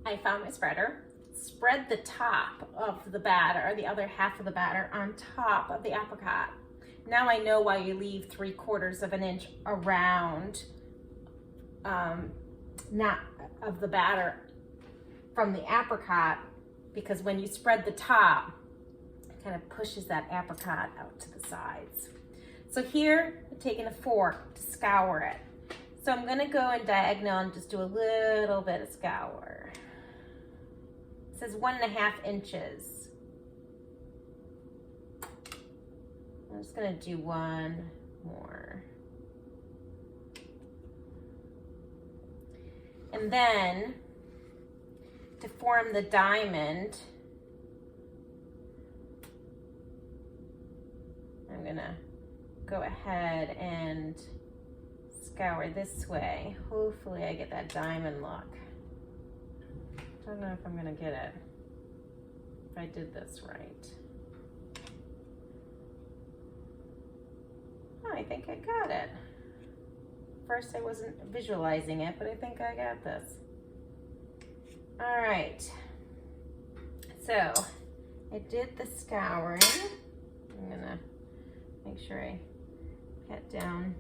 I found my spreader, spread the top of the batter, the other half of the batter, on top of the apricot. Now I know why you leave 3/4 of an inch around, not of the batter from the apricot, because when you spread the top, it kind of pushes that apricot out to the sides. So here, I'm taking a fork to scour it. So I'm gonna go in diagonal and just do a little bit of scour. It says 1.5 inches. I'm just gonna do one more. And then to form the diamond, I'm gonna go ahead and scour this way. Hopefully I get that diamond look. Don't know if I'm gonna get it, if I did this right. Oh, I think I got it. First I wasn't visualizing it, but I think I got this. All right, so I did the scouring. I'm gonna make sure I get down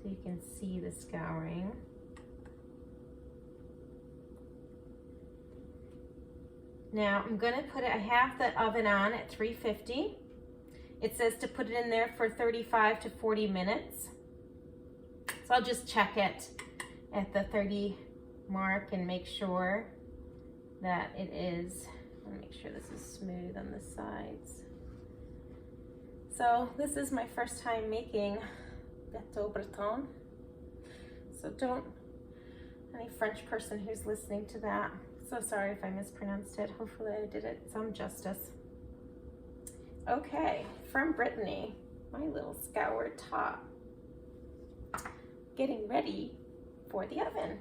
so you can see the scouring. Now I'm gonna put it, I have the oven on at 350. It says to put it in there for 35 to 40 minutes. So I'll just check it at the 30 mark and make sure that it is. I want to make sure this is smooth on the sides. So this is my first time making Gateau Breton. So any French person who's listening to that, so sorry if I mispronounced it. Hopefully I did it some justice. Okay, from Brittany, my little scoured top. Getting ready for the oven.